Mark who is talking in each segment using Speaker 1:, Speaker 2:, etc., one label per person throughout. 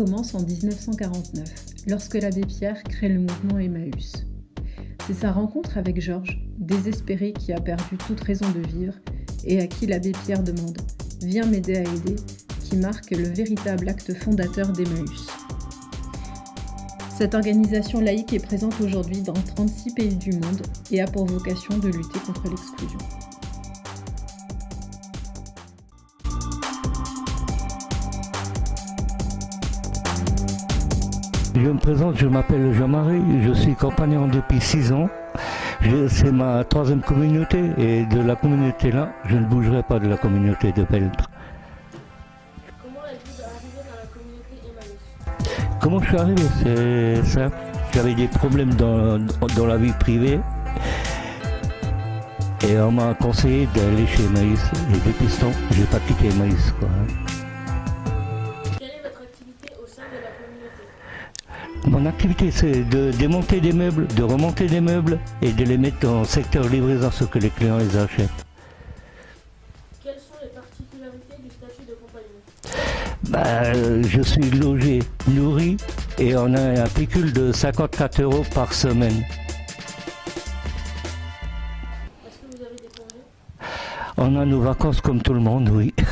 Speaker 1: commence en 1949, lorsque l'abbé Pierre crée le mouvement Emmaüs. C'est sa rencontre avec Georges, désespéré qui a perdu toute raison de vivre et à qui l'abbé Pierre demande « Viens m'aider à aider », qui marque le véritable acte fondateur d'Emmaüs. Cette organisation laïque est présente aujourd'hui dans 36 pays du monde et a pour vocation de lutter contre l'exclusion.
Speaker 2: Je me présente, je m'appelle Jean-Marie, je suis compagnon depuis 6 ans. C'est ma 3e communauté et de la communauté-là, je ne bougerai pas de la communauté de Peltre.
Speaker 3: Comment êtes-vous arrivé dans la communauté Emmaüs?
Speaker 2: Comment je suis arrivé? C'est simple. J'avais des problèmes dans la vie privée et on m'a conseillé d'aller chez Emmaüs. Et depuis ce temps, je n'ai pas quitté Emmaüs, quoi.
Speaker 3: Quelle est votre activité au sein de la communauté?
Speaker 2: Mon activité, c'est de démonter des meubles, de remonter des meubles et de les mettre en secteur livraison, ce que les clients les achètent.
Speaker 3: Quelles sont les particularités du statut de compagnon?
Speaker 2: Je suis logé, nourri et on a un pécule de 54 € par semaine.
Speaker 3: Est-ce que vous avez des congés?
Speaker 2: On a nos vacances comme tout le monde, oui.
Speaker 3: En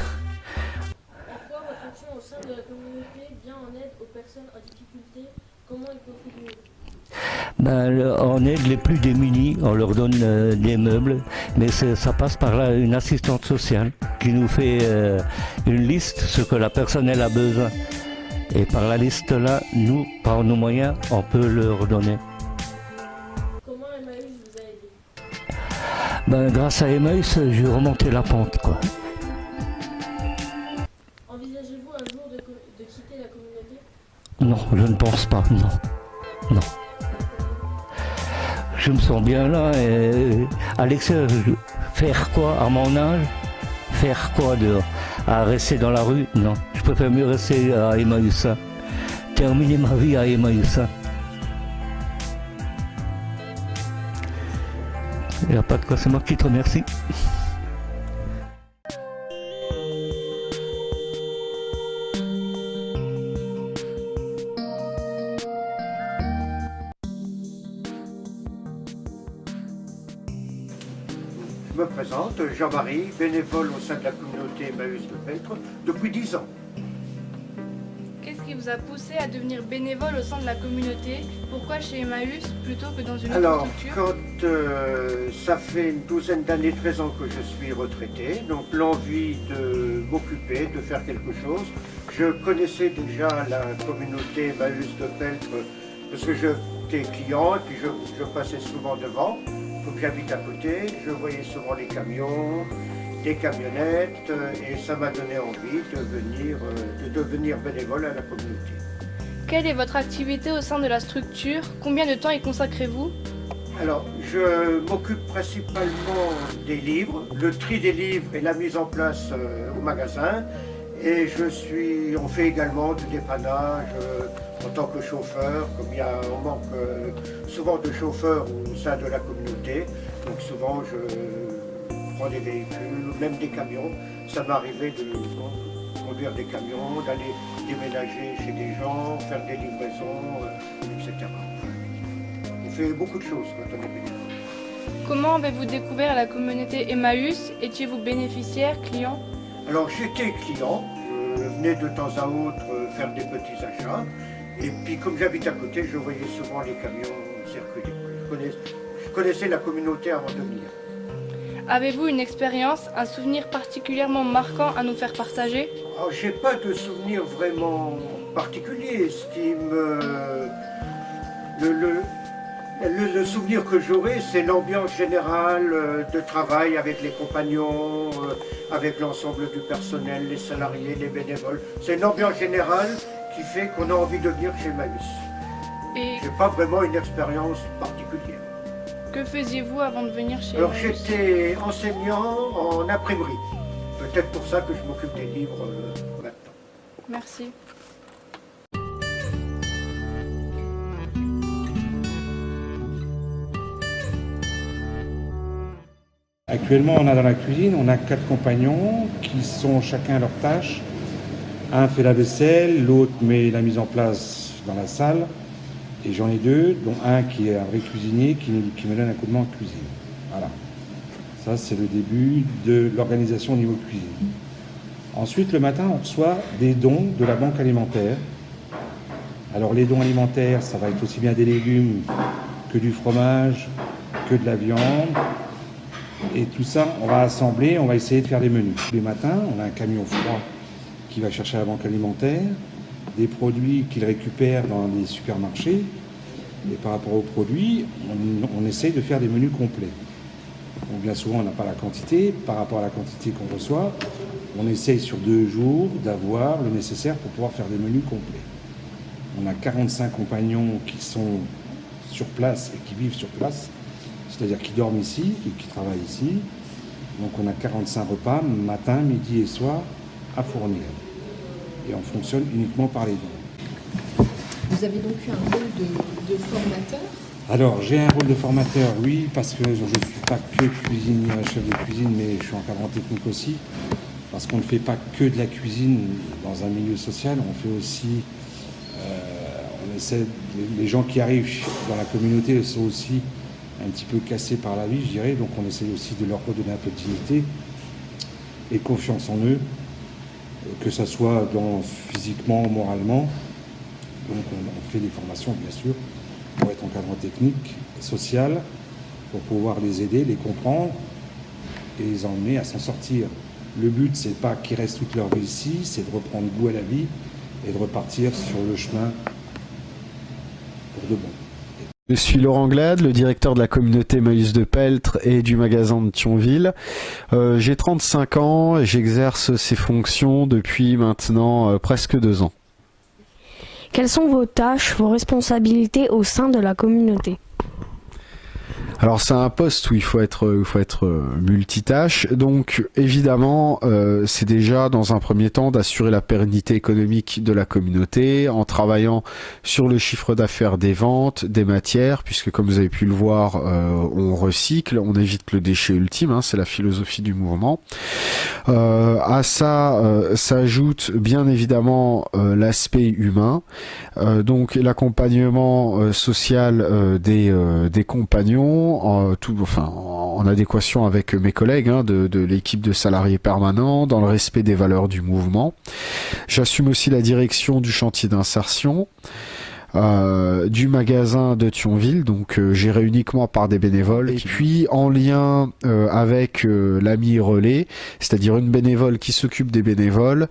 Speaker 3: quoi votre action au sein de la communauté vient en aide aux personnes en difficulté? Comment y contribuez-vous?
Speaker 2: On aide les plus démunis, on leur donne des meubles, mais ça passe par là une assistante sociale qui nous fait une liste, ce que la personne elle a besoin. Et par la liste là, nous, par nos moyens, on peut leur donner.
Speaker 3: Comment Emmaüs vous a aidé?
Speaker 2: Grâce à Emmaüs, j'ai remonté la pente, quoi.
Speaker 3: Envisagez-vous un jour de quitter la communauté?
Speaker 2: Non, je ne pense pas, non. Non. Je me sens bien là et à l'extérieur, faire quoi à mon âge? Faire quoi dehors? À rester dans la rue? Non, je préfère mieux rester à Emmaüs. Terminer ma vie à Emmaüs. Il n'y a pas de quoi, c'est moi qui te remercie.
Speaker 4: Je me présente, Jean-Marie, bénévole au sein de la communauté Emmaüs de Peltre depuis 10 ans.
Speaker 3: Qu'est-ce qui vous a poussé à devenir bénévole au sein de la communauté? Pourquoi chez Emmaüs plutôt que dans une autre structure?
Speaker 4: Quand ça fait une douzaine d'années, 13 ans que je suis retraité, donc l'envie de m'occuper, de faire quelque chose. Je connaissais déjà la communauté Emmaüs de Peltre parce que j'étais client et puis je passais souvent devant. Il faut que j'habite à côté, je voyais souvent les camions, des camionnettes et ça m'a donné envie de devenir bénévole à la communauté.
Speaker 3: Quelle est votre activité au sein de la structure? Combien de temps y consacrez-vous?
Speaker 4: Alors, je m'occupe principalement des livres, le tri des livres et la mise en place au magasin. Et on fait également du dépannage en tant que chauffeur, comme on manque souvent de chauffeurs au sein de la communauté. Donc souvent je prends des véhicules, même des camions. Ça m'est arrivé de conduire des camions, d'aller déménager chez des gens, faire des livraisons, etc. On fait beaucoup de choses quand on est bénévole.
Speaker 3: Comment avez-vous découvert la communauté Emmaüs? Étiez-vous bénéficiaire, client?
Speaker 4: Alors j'étais client, je venais de temps à autre faire des petits achats. Et puis comme j'habite à côté, je voyais souvent les camions circuler. Je connaissais la communauté avant de venir.
Speaker 3: Avez-vous une expérience, un souvenir particulièrement marquant à nous faire partager?
Speaker 4: Je n'ai pas de souvenir vraiment particulier. Le souvenir que j'aurai, c'est l'ambiance générale de travail avec les compagnons, avec l'ensemble du personnel, les salariés, les bénévoles. C'est une ambiance générale qui fait qu'on a envie de venir chez Emmaüs. Je n'ai pas vraiment une expérience particulière.
Speaker 3: Que faisiez-vous avant de venir chez
Speaker 4: Alors
Speaker 3: Emmaüs?
Speaker 4: j'étais enseignant en imprimerie. Peut-être pour ça que je m'occupe des livres maintenant.
Speaker 3: Merci.
Speaker 5: Actuellement, on a dans la cuisine, on a 4 compagnons qui sont chacun à leur tâche. Un fait la vaisselle, l'autre met la mise en place dans la salle. Et j'en ai deux, dont un qui est un vrai cuisinier qui me donne un coup de main en cuisine. Voilà. Ça, c'est le début de l'organisation au niveau cuisine. Ensuite, le matin, on reçoit des dons de la banque alimentaire. Alors, les dons alimentaires, ça va être aussi bien des légumes que du fromage, que de la viande. Et tout ça, on va assembler, on va essayer de faire des menus. Tous les matins, on a un camion froid qui va chercher à la banque alimentaire, des produits qu'il récupère dans les supermarchés. Et par rapport aux produits, on essaye de faire des menus complets. Donc bien souvent, on n'a pas la quantité. Par rapport à la quantité qu'on reçoit, on essaye sur 2 jours d'avoir le nécessaire pour pouvoir faire des menus complets. On a 45 compagnons qui sont sur place et qui vivent sur place, c'est-à-dire qui dorment ici et qui travaillent ici. Donc on a 45 repas, matin, midi et soir, à fournir. Et on fonctionne uniquement par les dons.
Speaker 1: Vous avez donc eu un rôle de formateur?
Speaker 5: Alors, j'ai un rôle de formateur, oui, parce que je ne suis pas que chef de cuisine, mais je suis encadrant technique aussi. Parce qu'on ne fait pas que de la cuisine dans un milieu social, on fait aussi... on essaie, les gens qui arrivent dans la communauté sont aussi un petit peu cassés par la vie, je dirais. Donc on essaie aussi de leur redonner un peu de dignité et confiance en eux, que ce soit physiquement, moralement. Donc on fait des formations, bien sûr, pour être encadrant technique, social, pour pouvoir les aider, les comprendre et les emmener à s'en sortir. Le but, c'est pas qu'ils restent toute leur vie ici, c'est de reprendre goût à la vie et de repartir sur le chemin pour de bon.
Speaker 6: Je suis Laurent Glade, le directeur de la communauté Emmaüs de Peltre et du magasin de Thionville. J'ai 35 ans et j'exerce ces fonctions depuis maintenant presque 2 ans.
Speaker 7: Quelles sont vos tâches, vos responsabilités au sein de la communauté ?
Speaker 6: Alors c'est un poste où il faut être multitâche, donc évidemment c'est déjà dans un premier temps d'assurer la pérennité économique de la communauté en travaillant sur le chiffre d'affaires des ventes, des matières, puisque comme vous avez pu le voir on recycle, on évite le déchet ultime, hein, c'est la philosophie du mouvement. À ça s'ajoute bien évidemment l'aspect humain, donc l'accompagnement social des compagnons, en adéquation avec mes collègues de l'équipe de salariés permanents, dans le respect des valeurs du mouvement. J'assume aussi la direction du chantier d'insertion, du magasin de Thionville, donc géré uniquement par des bénévoles, et puis en lien avec l'AMI Relais, c'est-à-dire une bénévole qui s'occupe des bénévoles,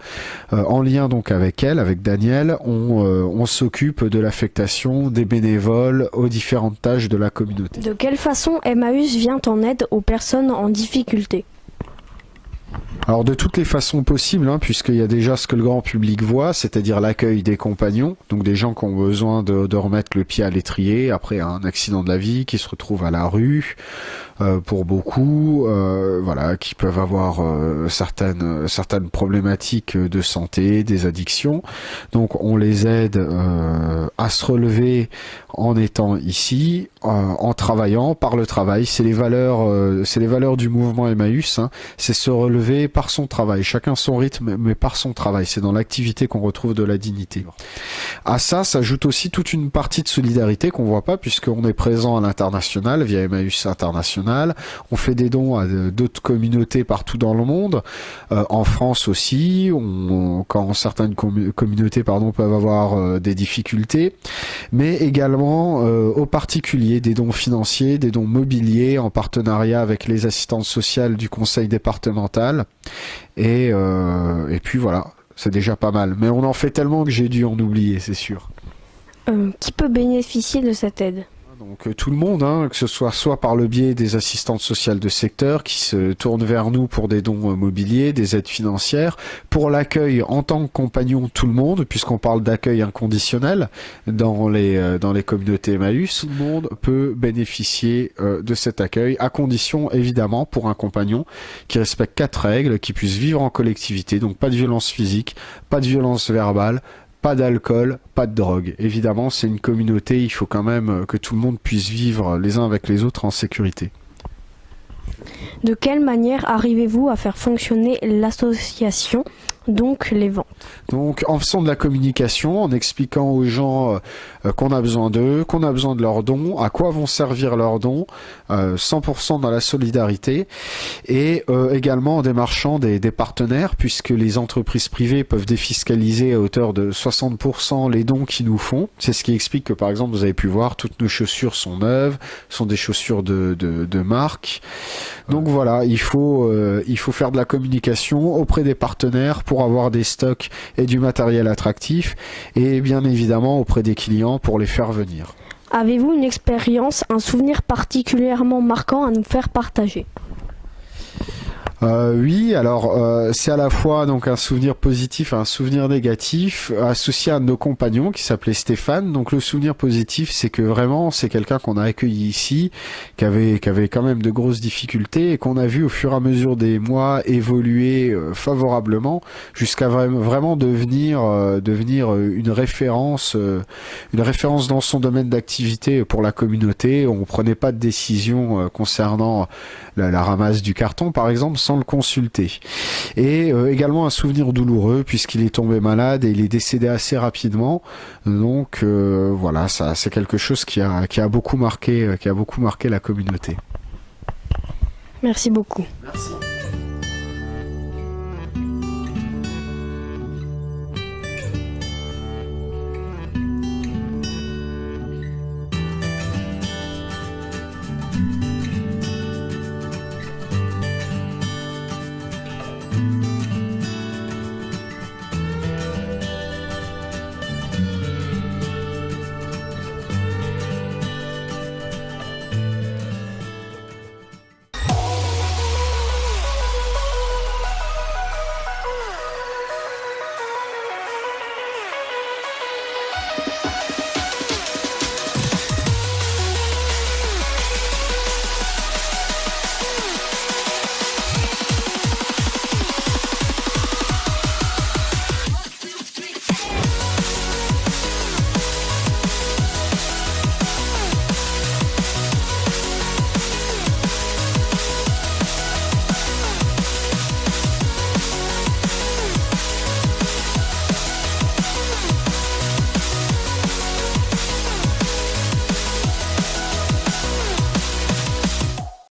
Speaker 6: en lien donc avec elle, avec Daniel, on s'occupe de l'affectation des bénévoles aux différentes tâches de la communauté.
Speaker 7: De quelle façon Emmaüs vient en aide aux personnes en difficulté ?
Speaker 6: Alors de toutes les façons possibles, puisqu'il y a déjà ce que le grand public voit, c'est-à-dire l'accueil des compagnons, donc des gens qui ont besoin de remettre le pied à l'étrier après un accident de la vie, qui se retrouvent à la rue, pour beaucoup, voilà, qui peuvent avoir certaines problématiques de santé, des addictions. Donc on les aide à se relever en étant ici, en travaillant par le travail. C'est les valeurs du mouvement Emmaüs, c'est se relever par son travail, chacun son rythme, mais par son travail. C'est dans l'activité qu'on retrouve de la dignité. À ça s'ajoute aussi toute une partie de solidarité qu'on voit pas, puisqu'on est présent à l'international via Emmaüs International. On fait des dons à d'autres communautés partout dans le monde, en France aussi, quand certaines communautés peuvent avoir des difficultés, mais également aux particuliers, des dons financiers, des dons mobiliers en partenariat avec les assistantes sociales du conseil départemental. Et puis voilà, c'est déjà pas mal. Mais on en fait tellement que j'ai dû en oublier, c'est sûr.
Speaker 7: Qui peut bénéficier de cette aide ?
Speaker 6: Donc tout le monde, que ce soit par le biais des assistantes sociales de secteur qui se tournent vers nous pour des dons mobiliers, des aides financières, pour l'accueil en tant que compagnon, tout le monde, puisqu'on parle d'accueil inconditionnel dans les communautés Emmaüs, tout le monde peut bénéficier de cet accueil, à condition évidemment pour un compagnon qui respecte 4 règles, qui puisse vivre en collectivité, donc pas de violence physique, pas de violence verbale, pas d'alcool, pas de drogue. Évidemment, c'est une communauté, il faut quand même que tout le monde puisse vivre les uns avec les autres en sécurité.
Speaker 7: De quelle manière arrivez-vous à faire fonctionner l'association donc les ventes?
Speaker 6: Donc en faisant de la communication, en expliquant aux gens qu'on a besoin d'eux, qu'on a besoin de leurs dons, à quoi vont servir leurs dons, 100% dans la solidarité, et également en démarchant des partenaires, puisque les entreprises privées peuvent défiscaliser à hauteur de 60% les dons qu'ils nous font. C'est ce qui explique que par exemple vous avez pu voir, toutes nos chaussures sont neuves, sont des chaussures de marque. Donc voilà, il faut faire de la communication auprès des partenaires pour avoir des stocks et du matériel attractif, et bien évidemment auprès des clients pour les faire venir.
Speaker 7: Avez-vous une expérience, un souvenir particulièrement marquant à nous faire partager?
Speaker 6: Oui, alors c'est à la fois donc un souvenir positif et un souvenir négatif associé à un de nos compagnons qui s'appelait Stéphane. Donc le souvenir positif, c'est que vraiment c'est quelqu'un qu'on a accueilli ici, qui avait quand même de grosses difficultés et qu'on a vu au fur et à mesure des mois évoluer favorablement jusqu'à vraiment devenir une référence dans son domaine d'activité pour la communauté. On prenait pas de décision concernant la ramasse du carton par exemple sans le consulter. Et également un souvenir douloureux puisqu'il est tombé malade et il est décédé assez rapidement. Donc voilà, ça c'est quelque chose qui a beaucoup marqué la communauté.
Speaker 7: Merci beaucoup.
Speaker 6: Merci.